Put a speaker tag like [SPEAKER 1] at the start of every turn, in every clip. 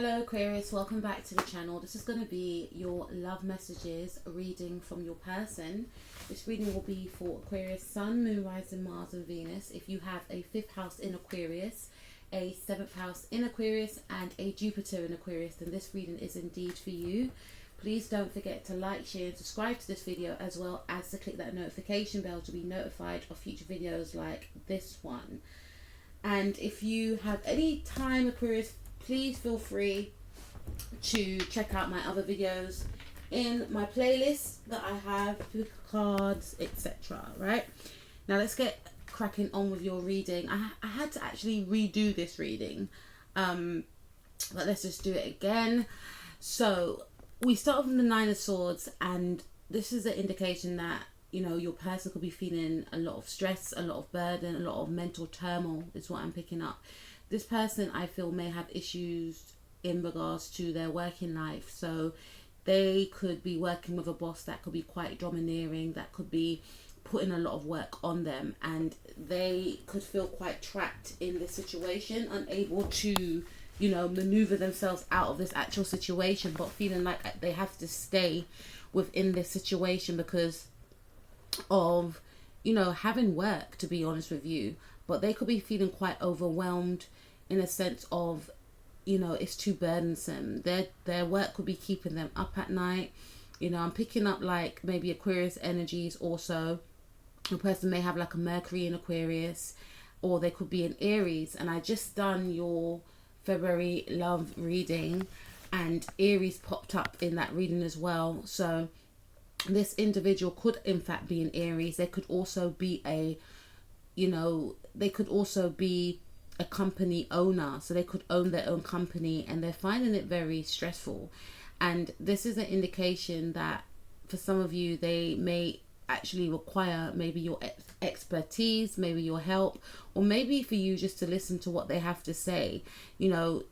[SPEAKER 1] Hello Aquarius, welcome back to the channel. This is going to be your love messages reading from your person. This reading will be for Aquarius, Sun, Moon, Rising, Mars and Venus. If you have a 5th house in Aquarius, a 7th house in Aquarius and a Jupiter in Aquarius, then this reading is indeed for you. Please don't forget to like, share and subscribe to this video, as well as to click that notification bell to be notified of future videos like this one. And if you have any time, Aquarius, please feel free to check out my other videos in my playlist that I have, pick cards, etc. Right now, let's get cracking on with your reading. I had to actually redo this reading, but let's just do it again. So we start with the Nine of Swords, and this is an indication that, you know, your person could be feeling a lot of stress, a lot of burden, a lot of mental turmoil is what I'm picking up. This person, I feel, may have issues in regards to their working life. So they could be working with a boss that could be quite domineering, that could be putting a lot of work on them, and they could feel quite trapped in this situation, unable to, you know, maneuver themselves out of this actual situation, but feeling like they have to stay within this situation because of, you know, having work, to be honest with you. But they could be feeling quite overwhelmed in a sense of, you know, it's too burdensome. Their work could be keeping them up at night. You know, I'm picking up like maybe Aquarius energies also. The person may have like a Mercury in Aquarius, or they could be in Aries. And I just done your February love reading, and Aries popped up in that reading as well. So this individual could in fact be in Aries. They could also be a, you know, they could also be a company owner, so they could own their own company, and they're finding it very stressful. And this is an indication that for some of you, they may actually require maybe your expertise, maybe your help, or maybe for you just to listen to what they have to say. You know,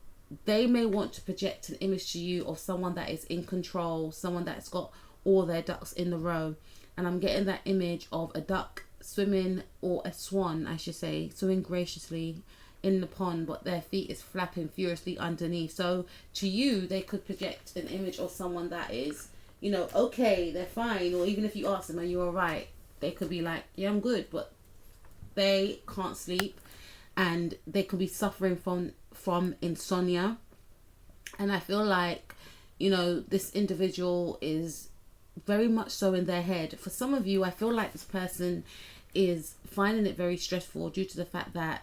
[SPEAKER 1] they may want to project an image to you of someone that is in control, someone that's got all their ducks in the row. And I'm getting that image of a duck swimming, or a swan I should say, swimming graciously in the pond, but their feet is flapping furiously underneath. So to you, they could project an image of someone that is, you know, okay, they're fine. Or even if you ask them, are you all right, they could be like, yeah, I'm good, but they can't sleep, and they could be suffering from insomnia. And I feel like, you know, this individual is very much so in their head. For some of you, I feel like this person is finding it very stressful due to the fact that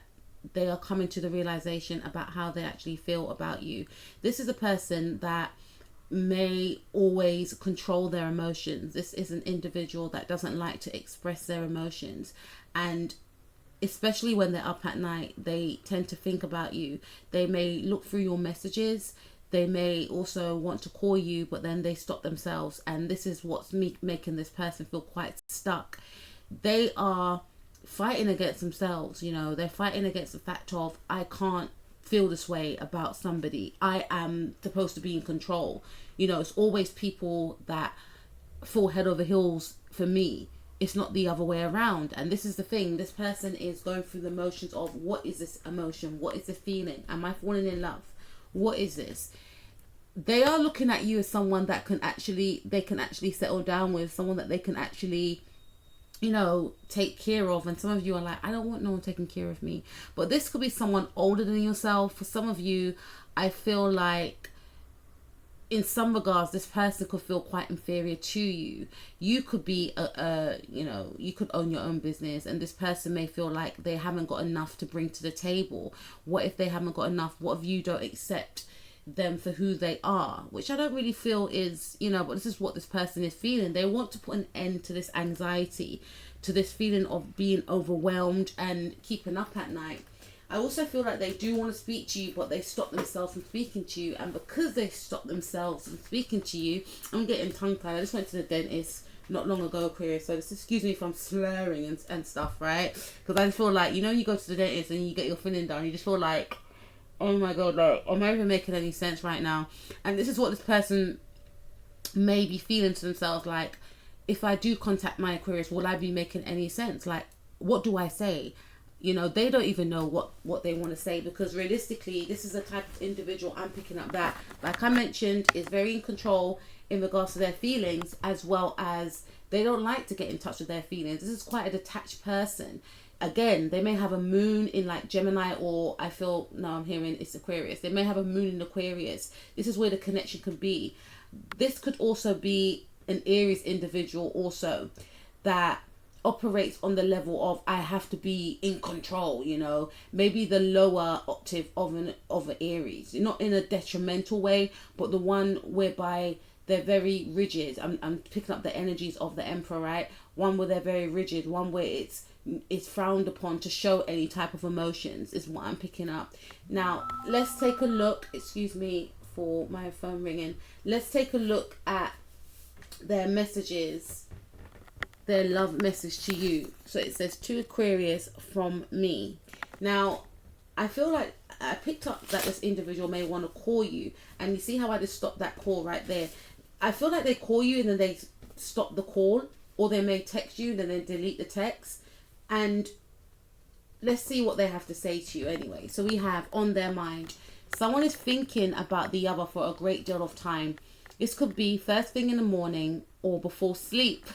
[SPEAKER 1] they are coming to the realization about how they actually feel about you. This is a person that may always control their emotions. This is an individual that doesn't like to express their emotions, and especially when they're up at night, they tend to think about you. They may look through your messages. They may also want to call you, but then they stop themselves, and this is what's making this person feel quite stuck. They are fighting against themselves. You know, they're fighting against the fact of, I can't feel this way about somebody. I am supposed to be in control. You know, it's always people that fall head over heels for me. It's not the other way around. And this is the thing, this person is going through the motions of, what is this emotion? What is the feeling? Am I falling in love? What is this? They are looking at you as someone that they can actually settle down with, someone that they can actually, you know, take care of. And some of you are like, I don't want no one taking care of me. But this could be someone older than yourself. For some of you, I feel like in some regards, this person could feel quite inferior to you. You could be you know, you could own your own business, and this person may feel like they haven't got enough to bring to the table. What if they haven't got enough? What if you don't accept them for who they are? Which I don't really feel is, you know, but this is what this person is feeling. They want to put an end to this anxiety, to this feeling of being overwhelmed and keeping up at night. I also feel like they do want to speak to you, but they stop themselves from speaking to you. And because they stop themselves from speaking to you, I'm getting tongue-tied. I just went to the dentist not long ago, Aquarius, so just excuse me if I'm slurring and stuff, right? Because I just feel like, you know, you go to the dentist and you get your filling done, you just feel like, oh my god, like, am I even making any sense right now? And this is what this person may be feeling to themselves, like, if I do contact my Aquarius, will I be making any sense? Like, what do I say? You know, they don't even know what they want to say, because realistically, this is a type of individual I'm picking up that, like I mentioned, is very in control in regards to their feelings, as well as they don't like to get in touch with their feelings. This is quite a detached person. Again, they may have a moon in like Gemini, or I'm hearing it's Aquarius. They may have a moon in Aquarius. This is where the connection could be. This could also be an Aries individual also, that operates on the level of, I have to be in control, you know, maybe the lower octave of an Aries, not in a detrimental way, but the one whereby they're very rigid. I'm picking up the energies of the Emperor, right? One where they're very rigid, one where it's frowned upon to show any type of emotions, is what I'm picking up. Now let's take a look, excuse me for my phone ringing, let's take a look at their messages, their love message to you. So it says, to Aquarius from me. Now I feel like I picked up that this individual may want to call you, and you see how I just stopped that call right there. I feel like they call you and then they stop the call, or they may text you and then they delete the text. And let's see what they have to say to you anyway. So we have on their mind, someone is thinking about the other for a great deal of time. This could be first thing in the morning or before sleep.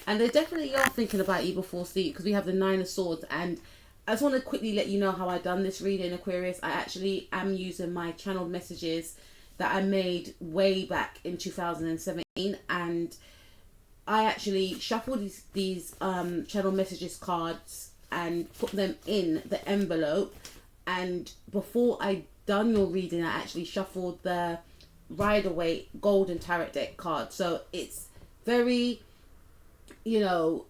[SPEAKER 1] And they definitely are thinking about you before sleep, because we have the Nine of Swords. And I just want to quickly let you know how I done this reading, Aquarius. I actually am using my channeled messages that I made way back in 2017, and I actually shuffled these channel messages cards and put them in the envelope. And before I done your reading, I actually shuffled the Rider-Waite Golden Tarot deck card. So it's very, you know,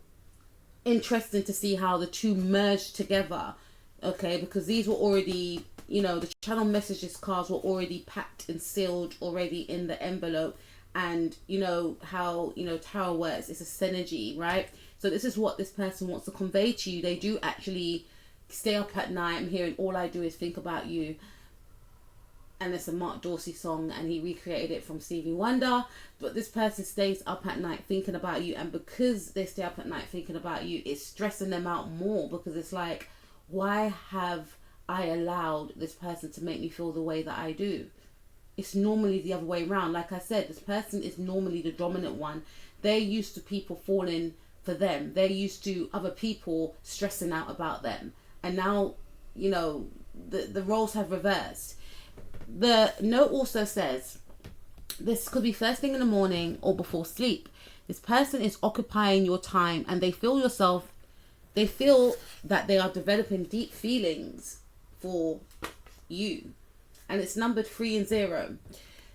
[SPEAKER 1] interesting to see how the two merge together, okay? Because these were already, you know, the channel messages cards were already packed and sealed already in the envelope. And you know how, you know, tarot works, it's a synergy, right? So this is what this person wants to convey to you. They do actually stay up at night. I'm hearing all I do is think about you. And it's a Mark Dorsey song, and he recreated it from Stevie Wonder. But this person stays up at night thinking about you, and because they stay up at night thinking about you, it's stressing them out more, because it's like, why have I allowed this person to make me feel the way that I do? It's normally the other way around. Like I said, this person is normally the dominant one. They're used to people falling for them. They're used to other people stressing out about them. And now, you know, the roles have reversed. The note also says, this could be first thing in the morning or before sleep. This person is occupying your time, and they feel that they are developing deep feelings for you. And it's numbered 3 and 0.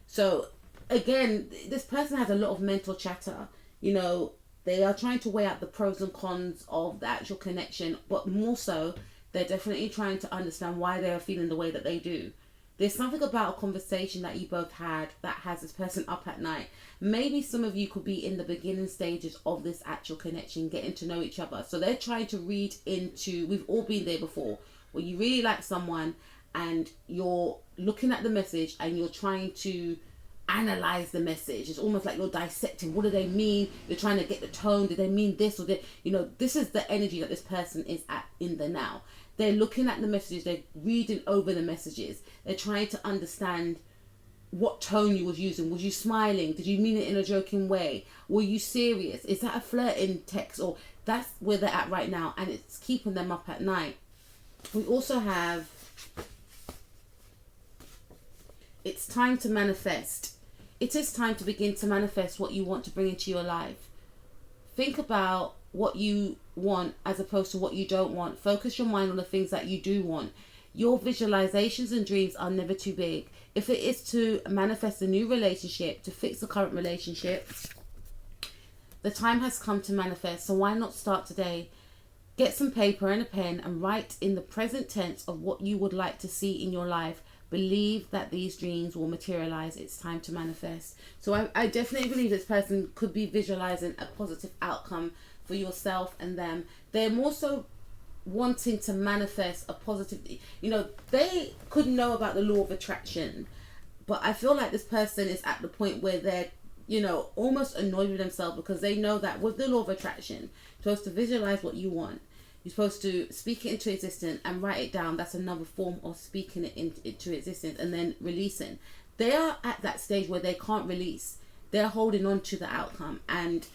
[SPEAKER 1] So again, this person has a lot of mental chatter. You know, they are trying to weigh out the pros and cons of the actual connection, but more so, they're definitely trying to understand why they are feeling the way that they do. There's something about a conversation that you both had that has this person up at night. Maybe some of you could be in the beginning stages of this actual connection, getting to know each other. So they're trying to read into, we've all been there before, where you really like someone and you're looking at the message and you're trying to analyze the message. It's almost like you're dissecting. What do they mean? You're trying to get the tone. Did they mean this or that? You know, this is the energy that this person is at in the now. They're looking at the messages. They're reading over the messages. They're trying to understand what tone you was using. Was you smiling? Did you mean it in a joking way? Were you serious? Is that a flirting text? Or that's where they're at right now, and it's keeping them up at night. We also have, it's time to manifest. It is time to begin to manifest what you want to bring into your life. Think about what you want as opposed to what you don't want. Focus your mind on the things that you do want. Your visualizations and dreams are never too big. If it is to manifest a new relationship, to fix the current relationship, the time has come to manifest. So why not start today? Get some paper and a pen and write in the present tense of what you would like to see in your life. Believe that these dreams will materialize. It's time to manifest. So I definitely believe this person could be visualizing a positive outcome for yourself and them. They're more so wanting to manifest a positive, you know, they could know about the law of attraction, but I feel like this person is at the point where they're, you know, almost annoyed with themselves, because they know that with the law of attraction, you're supposed to visualize what you want. You're supposed to speak it into existence and write it down. That's another form of speaking it into existence and then releasing. They are at that stage where they can't release. They're holding on to the outcome, and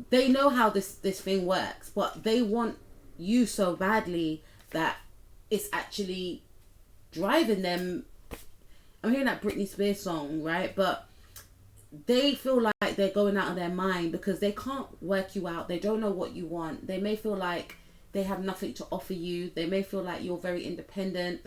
[SPEAKER 1] they know how this thing works, but they want you so badly that it's actually driving them. I'm hearing that Britney Spears song, right? But they feel like they're going out of their mind because they can't work you out. They don't know what you want. They may feel like they have nothing to offer you. They may feel like you're very independent.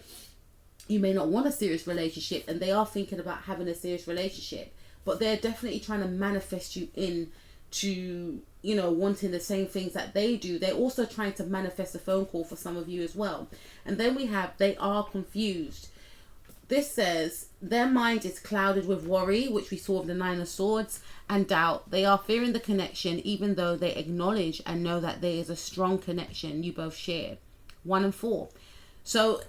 [SPEAKER 1] You may not want a serious relationship, and they are thinking about having a serious relationship, but they're definitely trying to manifest you in to, you know, wanting the same things that they do. They're also trying to manifest a phone call for some of you as well. And then we have, they are confused. This says their mind is clouded with worry, which we saw with the Nine of Swords, and doubt. They are fearing the connection, even though they acknowledge and know that there is a strong connection you both share. 1 and 4. So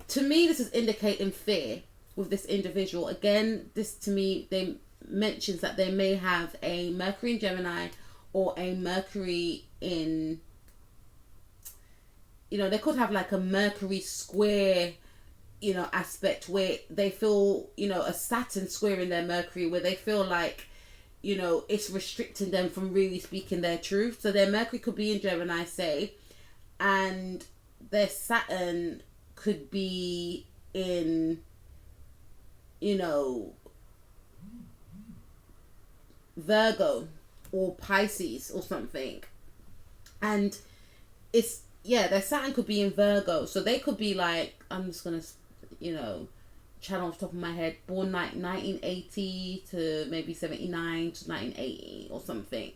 [SPEAKER 1] to me, this is indicating fear with this individual. Again, this to me, they mentions that they may have a Mercury in Gemini or a Mercury in, you know, they could have like a Mercury square, you know, aspect where they feel, you know, a Saturn square in their Mercury, where they feel like, you know, it's restricting them from really speaking their truth. So their Mercury could be in Gemini, say, and their Saturn could be in, you know, Virgo or Pisces or something. And it's, yeah, their Saturn could be in Virgo. So they could be like, I'm just going to, you know, channel off the top of my head, born like 1980 to maybe 79 to 1980 or something.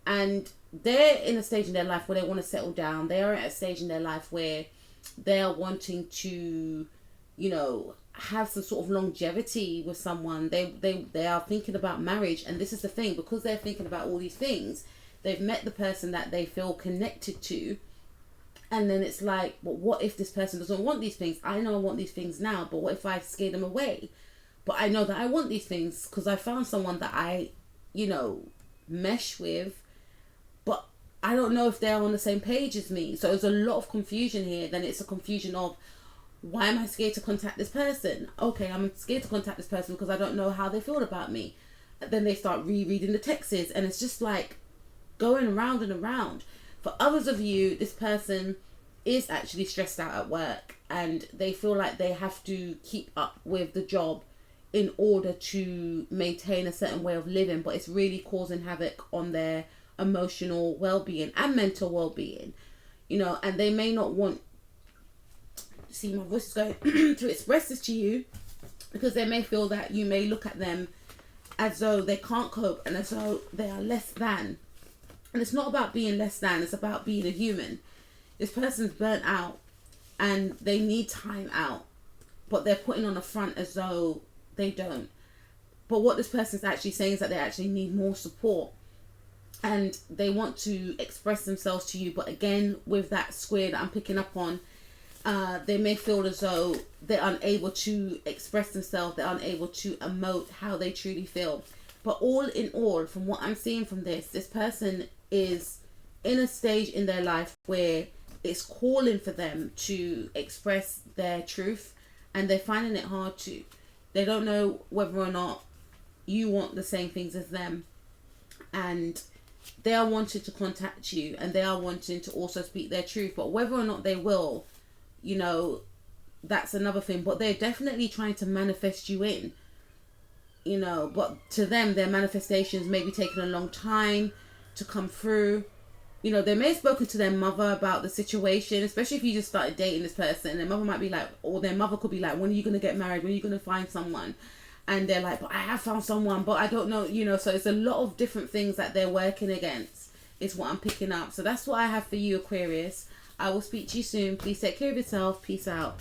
[SPEAKER 1] And they're in a stage in their life where they want to settle down. They are at a stage in their life where they are wanting to, you know, have some sort of longevity with someone. They are thinking about marriage. And this is the thing, because they're thinking about all these things, they've met the person that they feel connected to. And then it's like, but what if this person doesn't want these things? I know I want these things now, but what if I scare them away? But I know that I want these things because I found someone that I, you know, mesh with, but I don't know if they're on the same page as me. So there's a lot of confusion here. Then it's a confusion of, why am I scared to contact this person? Okay, I'm scared to contact this person because I don't know how they feel about me. And then they start rereading the texts, and it's just like going around and around. For others of you, this person is actually stressed out at work, and they feel like they have to keep up with the job in order to maintain a certain way of living, but it's really causing havoc on their emotional well-being and mental well-being, you know. And they may not want, see, my voice is going to express this to you, because they may feel that you may look at them as though they can't cope and as though they are less than. And it's not about being less than, it's about being a human. This person's burnt out and they need time out, but they're putting on a front as though they don't. But what this person's actually saying is that they actually need more support, and they want to express themselves to you. But again, with that square that I'm picking up on, they may feel as though they're unable to express themselves, they're unable to emote how they truly feel. But all in all, from what I'm seeing from this person is in a stage in their life where it's calling for them to express their truth, and they're finding it hard to. They don't know whether or not you want the same things as them, and they are wanting to contact you, and they are wanting to also speak their truth. But whether or not they will, you know, that's another thing. But they're definitely trying to manifest you in, you know. But to them, their manifestations may be taking a long time to come through. You know, they may have spoken to their mother about the situation, especially if you just started dating this person. Their mother might be like, or their mother could be like, when are you going to get married? When are you going to find someone? And they're like, but I have found someone, but I don't know, you know. So it's a lot of different things that they're working against, is what I'm picking up. So that's what I have for you, Aquarius. I will speak to you soon. Please take care of yourself. Peace out.